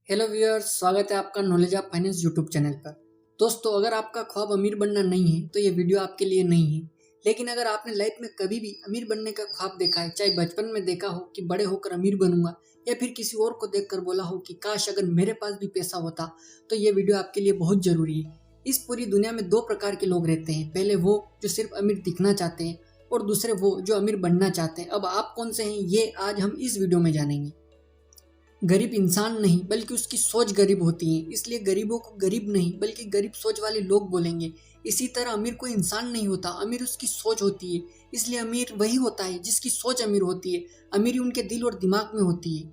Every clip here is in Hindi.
हेलो व्यूअर्स, स्वागत है आपका knowledge of finance YouTube channel पर। दोस्तों, अगर आपका ख्वाब अमीर बनना नहीं है तो ये वीडियो आपके लिए नहीं है। लेकिन अगर आपने लाइफ में कभी भी अमीर बनने का ख्वाब देखा है, चाहे बचपन में देखा हो कि बड़े होकर अमीर बनूंगा, या फिर किसी और को देखकर बोला हो कि काश अगर मेरे पास भी पैसा होता, तो ये वीडियो आपके लिए बहुत जरूरी है। इस पूरी दुनिया में दो प्रकार के लोग रहते हैं। पहले वो जो सिर्फ अमीर दिखना चाहते हैं, और दूसरे वो जो अमीर बनना चाहते हैं। अब आप कौन से हैं, ये आज हम इस वीडियो में जानेंगे। गरीब इंसान नहीं बल्कि उसकी सोच गरीब होती है, इसलिए गरीबों को गरीब नहीं बल्कि गरीब सोच वाले लोग बोलेंगे। इसी तरह अमीर कोई इंसान नहीं होता, अमीर उसकी सोच होती है। इसलिए अमीर वही होता है जिसकी सोच अमीर होती है। अमीरी उनके दिल और दिमाग में होती है।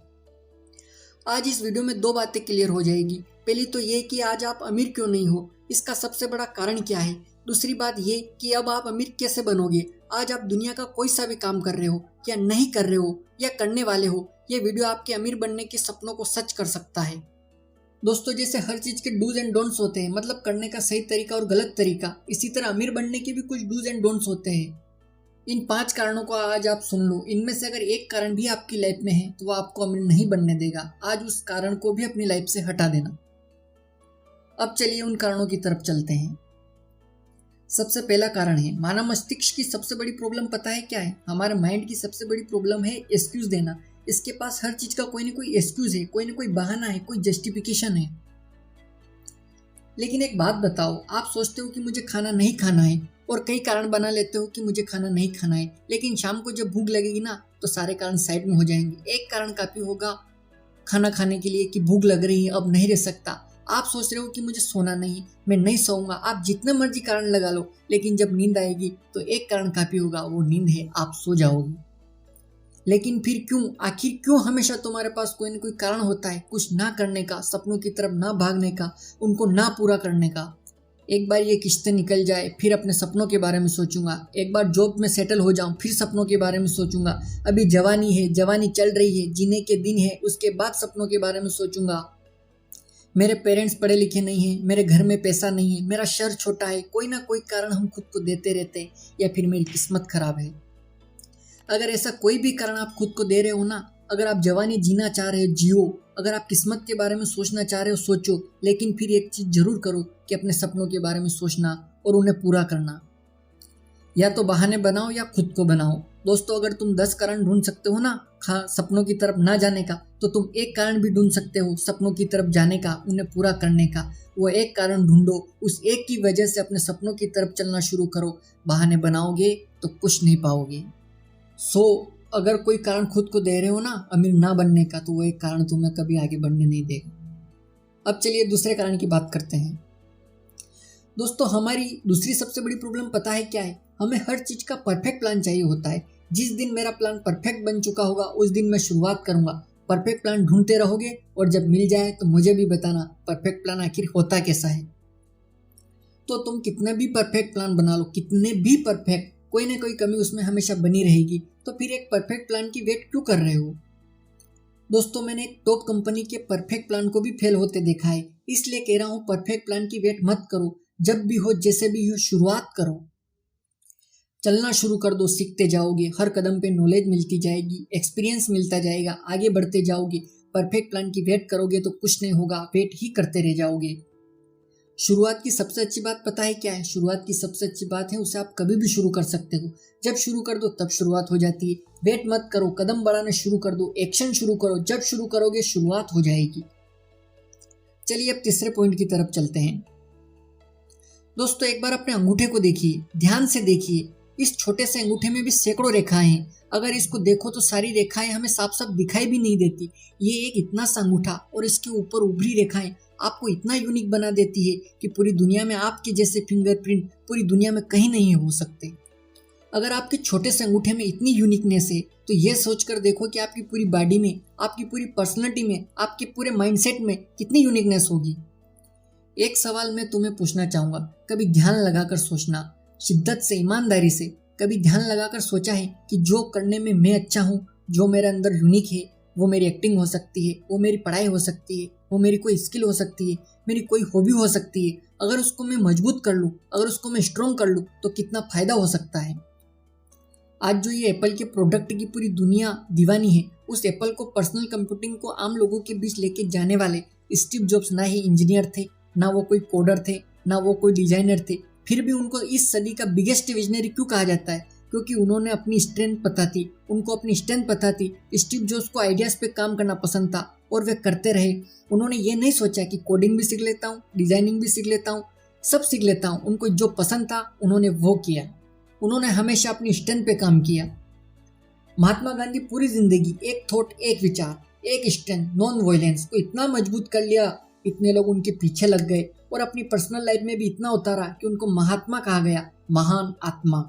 आज इस वीडियो में दो बातें क्लियर हो जाएगी। पहली तो ये कि आज आप अमीर क्यों नहीं हो, इसका सबसे बड़ा कारण क्या है। दूसरी बात ये कि अब आप अमीर कैसे बनोगे। आज आप दुनिया का कोई सा भी काम कर रहे हो या नहीं कर रहे हो या करने वाले हो, ये वीडियो आपके अमीर बनने के सपनों को सच कर सकता है। दोस्तों, जैसे हर चीज के डूज एंड डोंट्स होते हैं, मतलब करने का सही तरीका और गलत तरीका, इसी तरह अमीर बनने के भी कुछ डूज एंड डोंट्स होते हैं। इन 5 कारणों को आज आप सुन लो। इनमें से अगर एक कारण भी आपकी लाइफ में है तो वो आपको अमीर नहीं बनने देगा। आज उस कारण को भी अपनी लाइफ से हटा देना। अब चलिए उन कारणों की तरफ चलते हैं। सबसे पहला कारण है मानव मस्तिष्क की सबसे बड़ी प्रॉब्लम पता है क्या है। हमारे माइंड की सबसे बड़ी प्रॉब्लम है एक्सक्यूज देना। इसके पास हर चीज का कोई ना कोई एक्सक्यूज है, कोई ना कोई बहाना है, कोई जस्टिफिकेशन है। लेकिन एक बात बताओ, आप सोचते हो कि मुझे खाना नहीं खाना है और कई कारण बना लेते हो कि मुझे खाना नहीं खाना है, लेकिन शाम को जब भूख लगेगी ना तो सारे कारण साइड में हो जाएंगे। एक कारण काफी होगा खाना खाने के लिए कि भूख लग रही है, अब नहीं रह सकता। आप सोच रहे हो कि मुझे सोना नहीं है, मैं नहीं सोऊंगा। आप जितने मर्जी कारण लगा लो, लेकिन जब नींद आएगी तो एक कारण काफी होगा, वो नींद है, आप सो जाओगे। लेकिन फिर क्यों, आखिर क्यों हमेशा तुम्हारे पास कोई ना कोई कारण होता है कुछ ना करने का, सपनों की तरफ ना भागने का, उनको ना पूरा करने का। एक बार ये किस्तें निकल जाए फिर अपने सपनों के बारे में सोचूंगा। एक बार जॉब में सेटल हो जाऊं फिर सपनों के बारे में सोचूंगा। अभी जवानी है, जवानी चल रही है, जीने के दिन है, उसके बाद सपनों के बारे में सोचूंगा। मेरे पेरेंट्स पढ़े लिखे नहीं हैं, मेरे घर में पैसा नहीं है, मेरा शहर छोटा है। कोई ना कोई कारण हम खुद को देते रहते हैं, या फिर मेरी किस्मत खराब है। अगर ऐसा कोई भी कारण आप खुद को दे रहे हो ना, अगर आप जवानी जीना चाह रहे हो जियो, अगर आप किस्मत के बारे में सोचना चाह रहे हो सोचो, लेकिन फिर एक चीज जरूर करो कि अपने सपनों के बारे में सोचना और उन्हें पूरा करना। या तो बहाने बनाओ या खुद को बनाओ। दोस्तों, अगर तुम 10 कारण ढूंढ सकते हो ना सपनों की तरफ ना जाने का, तो तुम एक कारण भी ढूंढ सकते हो सपनों की तरफ जाने का, उन्हें पूरा करने का। वो एक कारण ढूंढो, उस एक की वजह से अपने सपनों की तरफ चलना शुरू करो। बहाने बनाओगे तो कुछ नहीं पाओगे। अगर कोई कारण खुद को दे रहे हो ना अमीर ना बनने का, तो वो एक कारण तुम्हें कभी आगे बढ़ने नहीं देगा। अब चलिए दूसरे कारण की बात करते हैं। दोस्तों, हमारी दूसरी सबसे बड़ी प्रॉब्लम पता है क्या है। हमें हर चीज का परफेक्ट प्लान चाहिए होता है। जिस दिन मेरा प्लान परफेक्ट बन चुका होगा उस दिन मैं शुरुआत करूंगा। परफेक्ट प्लान ढूंढते रहोगे और जब मिल जाए तो मुझे भी बताना परफेक्ट प्लान आखिर होता कैसा है। तो तुम कितने भी परफेक्ट प्लान बना लो, कितने भी परफेक्ट, कोई ना कोई कमी उसमें हमेशा बनी रहेगी। तो फिर एक परफेक्ट प्लान की वेट क्यों कर रहे हो। दोस्तों, मैंने एक टॉप कंपनी के परफेक्ट प्लान को भी फेल होते देखा है, इसलिए कह रहा हूँ परफेक्ट प्लान की वेट मत करो। जब भी हो, जैसे भी हो, शुरुआत करो, चलना शुरू कर दो। सीखते जाओगे, हर कदम पे नॉलेज मिलती जाएगी, एक्सपीरियंस मिलता जाएगा, आगे बढ़ते जाओगे। परफेक्ट प्लान की वेट करोगे तो कुछ नहीं होगा, वेट ही करते रह जाओगे। शुरुआत की सबसे अच्छी बात पता है क्या है। शुरुआत की सबसे अच्छी बात है उसे आप कभी भी शुरू कर सकते हो। जब शुरू कर दो तब शुरुआत हो जाती है। वेट मत करो, कदम बढ़ाना शुरू कर दो, एक्शन शुरू करो। जब शुरू करोगे शुरुआत हो जाएगी। चलिए अब तीसरे पॉइंट की तरफ चलते हैं। दोस्तों, एक बार अपने अंगूठे को देखिए, ध्यान से देखिए। इस छोटे से अंगूठे में भी सैकड़ों रेखाएं हैं। अगर इसको देखो तो सारी रेखाएं हमें साफ साफ दिखाई भी नहीं देती। ये एक इतना सा अंगूठा और इसके ऊपर उभरी रेखाएं आपको इतना यूनिक बना देती है कि पूरी दुनिया में आपके जैसे फिंगरप्रिंट पूरी दुनिया में कहीं नहीं हो सकते। अगर आपके छोटे से अंगूठे में इतनी यूनिकनेस है तो ये सोचकर देखो कि आपकी पूरी बॉडी में, आपकी पूरी पर्सनैलिटी में, आपके पूरे माइंडसेट में कितनी यूनिकनेस होगी। एक सवाल मैं तुम्हें पूछना चाहूंगा, कभी ध्यान लगाकर सोचना, शिद्दत से, ईमानदारी से कभी ध्यान लगाकर सोचा है कि जो करने में मैं अच्छा हूँ, जो मेरे अंदर यूनिक है, वो मेरी एक्टिंग हो सकती है, वो मेरी पढ़ाई हो सकती है, वो मेरी कोई स्किल हो सकती है, मेरी कोई हॉबी हो सकती है। अगर उसको मैं मजबूत कर लूँ, अगर उसको मैं स्ट्रॉन्ग कर लूँ तो कितना फायदा हो सकता है। आज जो ये एप्पल के प्रोडक्ट की पूरी दुनिया दीवानी है, उस एप्पल को, पर्सनल कंप्यूटिंग को आम लोगों के बीच लेके जाने वाले स्टीव जॉब्स ना ही इंजीनियर थे, ना वो कोई कोडर थे, ना वो कोई डिजाइनर थे, फिर भी उनको इस सदी का बिगेस्ट विजनरी क्यों कहा जाता है? क्योंकि उन्होंने अपनी स्ट्रेंथ पता थी, उनको अपनी स्ट्रेंथ पता थी। स्टीव जॉब्स को आइडियाज पे काम करना पसंद था और वे करते रहे। उन्होंने ये नहीं सोचा कि कोडिंग भी सीख लेता हूँ, डिजाइनिंग भी सीख लेता हूँ, सब सीख लेता हूँ। उनको जो पसंद था उन्होंने वो किया। उन्होंने हमेशा अपनी स्ट्रेंथ पे काम किया। महात्मा गांधी पूरी जिंदगी एक थॉट, एक विचार, एक स्ट्रेंथ, नॉन वायलेंस को इतना मजबूत कर लिया, इतने लोग उनके पीछे लग गए और अपनी पर्सनल लाइफ में भी इतना उतारा कि उनको महात्मा कहा गया, महान आत्मा।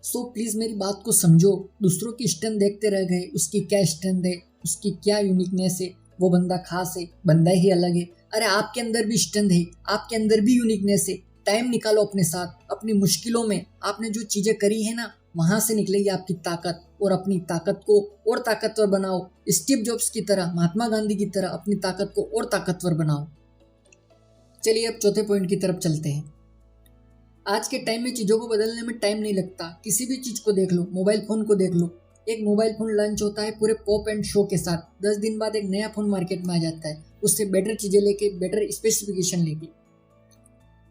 सो प्लीज मेरी बात को समझो। दूसरों की स्ट्रेंथ देखते रह गए, उसकी क्या स्ट्रेंथ है, उसकी क्या यूनिकनेस है, वो बंदा खास है, बंदा ही अलग है। अरे आपके अंदर भी स्ट्रेंथ है, आपके अंदर भी यूनिकनेस है। टाइम निकालो अपने साथ, अपनी मुश्किलों में आपने जो चीजें करी है ना, वहां से निकलेगी आपकी ताकत, और अपनी ताकत को और ताकतवर बनाओ। स्टीव जॉब्स की तरह, महात्मा गांधी की तरह अपनी ताकत को और ताकतवर बनाओ। चलिए अब चौथे पॉइंट की तरफ चलते हैं। आज के टाइम में चीजों को बदलने में टाइम नहीं लगता। किसी भी चीज को देख लो, मोबाइल फोन को देख लो। एक मोबाइल फोन लॉन्च होता है पूरे पॉप एंड शो के साथ, 10 दिन बाद एक नया फोन मार्केट में आ जाता है, उससे बेटर चीजें लेके, बेटर स्पेसिफिकेशन लेके।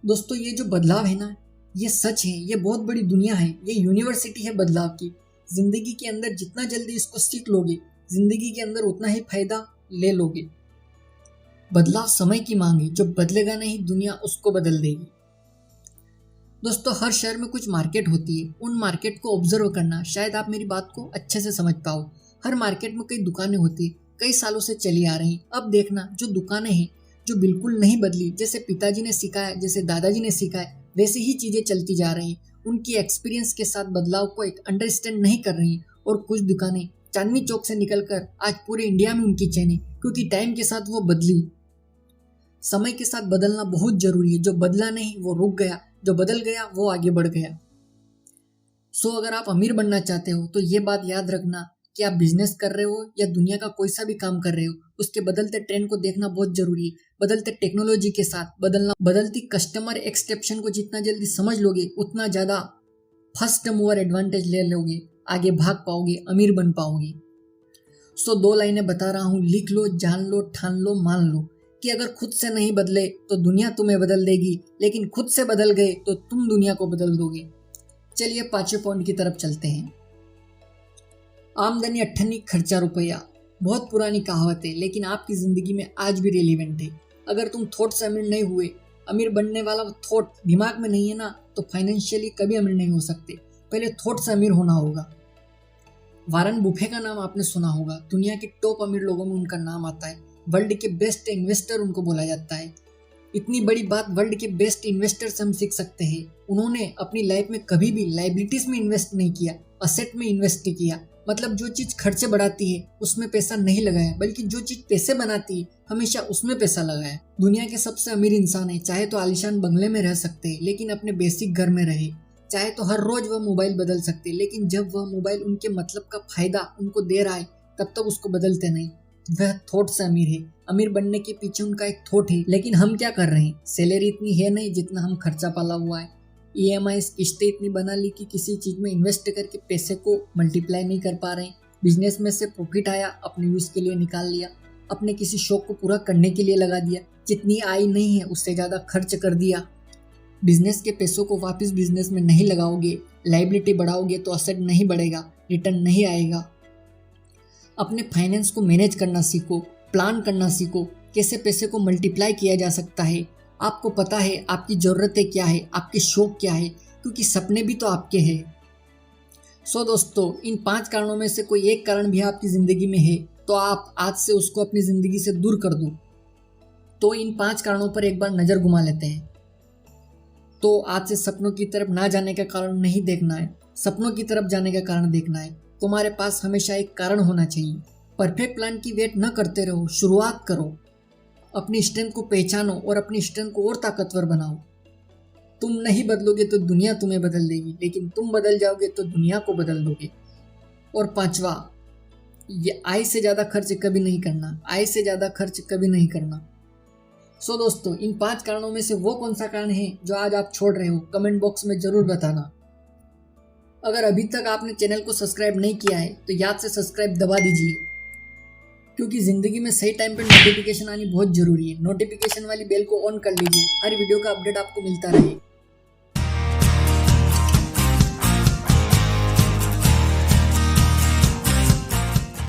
दोस्तों ये जो बदलाव है ना, ये सच है, ये बहुत बड़ी दुनिया है, ये यूनिवर्सिटी है बदलाव की। जिंदगी के अंदर जितना जल्दी इसको सीख लोगे, जिंदगी के अंदर उतना ही फायदा ले लोगे। बदलाव समय की मांग है, जो बदलेगा नहीं दुनिया उसको बदल देगी। दोस्तों हर शहर में कुछ मार्केट होती है, उन मार्केट को ऑब्जर्व करना, शायद आप मेरी बात को अच्छे से समझ पाओ। हर मार्केट में कई दुकानें होती है, कई सालों से चली आ रही। अब देखना जो दुकानें हैं जो बिल्कुल नहीं बदली, जैसे पिताजी ने सिखाया, जैसे दादाजी ने सिखाया, वैसे ही चीजें चलती जा रही। उनकी एक्सपीरियंस के साथ बदलाव को एक अंडरस्टैंड नहीं कर रही। और कुछ दुकानें चांदनी चौक से निकलकर आज पूरे इंडिया में उनकी चेन है, क्योंकि टाइम के साथ वो बदली। समय के साथ बदलना बहुत जरूरी है। जो बदला नहीं वो रुक गया, जो बदल गया वो आगे बढ़ गया। सो अगर आप अमीर बनना चाहते हो तो ये बात याद रखना कि आप बिजनेस कर रहे हो या दुनिया का कोई सा भी काम कर रहे हो, उसके बदलते ट्रेंड को देखना बहुत जरूरी है। बदलते टेक्नोलॉजी के साथ बदलती कस्टमर एक्सेप्शन को जितना जल्दी समझ लोगे, उतना ज्यादा फर्स्ट मूवर एडवांटेज ले लोगे, आगे भाग पाओगे, अमीर बन पाओगे। सो 2 लाइनें बता रहा हूँ, लिख लो, जान लो, ठान लो, मान लो कि अगर खुद से नहीं बदले तो दुनिया तुम्हें बदल देगी, लेकिन खुद से बदल गए तो तुम दुनिया को बदल दोगे। चलिए 5वें पॉइंट की तरफ चलते हैं। आमदनी अट्ठन्नी, खर्चा रुपया। बहुत पुरानी कहावत है, लेकिन आपकी जिंदगी में आज भी रिलेवेंट है। अगर तुम थॉट से अमीर नहीं हुए, अमीर बनने वाला थॉट दिमाग में नहीं है ना, तो फाइनेंशियली कभी अमीर नहीं हो सकते। पहले थॉट से अमीर होना होगा। वारन बुफे का नाम आपने सुना होगा, दुनिया के टॉप अमीर लोगों में उनका नाम आता है। वर्ल्ड के बेस्ट इन्वेस्टर उनको बोला जाता है। इतनी बड़ी बात वर्ल्ड के बेस्ट इन्वेस्टर से हम सीख सकते हैं। उन्होंने अपनी लाइफ में कभी भी लाइबिलिटीज में इन्वेस्ट नहीं किया, असेट में इन्वेस्ट किया। मतलब जो चीज खर्चे बढ़ाती है उसमें पैसा नहीं लगाया, बल्कि जो चीज पैसे बनाती है हमेशा उसमें पैसा लगाया। दुनिया के सबसे अमीर इंसान है, चाहे तो आलीशान बंगले में रह सकते हैं लेकिन अपने बेसिक घर में रहे। चाहे तो हर रोज वह मोबाइल बदल सकते, लेकिन जब वह मोबाइल उनके मतलब का फायदा उनको दे रहा है तब तक उसको बदलते नहीं। वह थॉट से अमीर है। अमीर बनने के पीछे उनका एक थॉट है, लेकिन हम क्या कर रहे हैं? सैलरी इतनी है नहीं जितना हम खर्चा पाला हुआ है। EMI किस्तें इतनी बना ली कि किसी चीज में इन्वेस्ट करके पैसे को मल्टीप्लाई नहीं कर पा रहे हैं। बिजनेस में से प्रॉफिट आया, अपने यूज के लिए निकाल लिया, अपने किसी शौक को पूरा करने के लिए लगा दिया। जितनी आई नहीं है उससे ज्यादा खर्च कर दिया। बिजनेस के पैसों को वापस बिजनेस में नहीं लगाओगे, लायबिलिटी बढ़ाओगे तो असेट नहीं बढ़ेगा, रिटर्न नहीं आएगा। अपने फाइनेंस को मैनेज करना सीखो, प्लान करना सीखो, कैसे पैसे को मल्टीप्लाई किया जा सकता है। आपको पता है आपकी ज़रूरतें क्या है, आपके शौक क्या है, क्योंकि सपने भी तो आपके हैं। सो दोस्तों, इन 5 कारणों में से कोई एक कारण भी आपकी ज़िंदगी में है तो आप आज से उसको अपनी ज़िंदगी से दूर कर दो। तो इन 5 कारणों पर एक बार नज़र घुमा लेते हैं। तो आज से सपनों की तरफ ना जाने का कारण नहीं देखना है, सपनों की तरफ जाने का कारण देखना है। तुम्हारे पास हमेशा एक कारण होना चाहिए। परफेक्ट प्लान की वेट न करते रहो, शुरुआत करो। अपनी स्ट्रेंथ को पहचानो और अपनी स्ट्रेंथ को और ताकतवर बनाओ। तुम नहीं बदलोगे तो दुनिया तुम्हें बदल देगी, लेकिन तुम बदल जाओगे तो दुनिया को बदल दोगे। और 5वां, ये आय से ज़्यादा खर्च कभी नहीं करना, आय से ज़्यादा खर्च कभी नहीं करना। सो दोस्तों, इन 5 कारणों में से वो कौन सा कारण है जो आज आप छोड़ रहे हो, कमेंट बॉक्स में ज़रूर बताना। अगर अभी तक आपने चैनल को सब्सक्राइब नहीं किया है तो याद से सब्सक्राइब दबा दीजिए। क्योंकि जिंदगी में सही टाइम पे नोटिफिकेशन आनी बहुत जरूरी है। नोटिफिकेशन वाली बेल को ऑन कर लीजिए, हर वीडियो का अपडेट आपको मिलता रहे।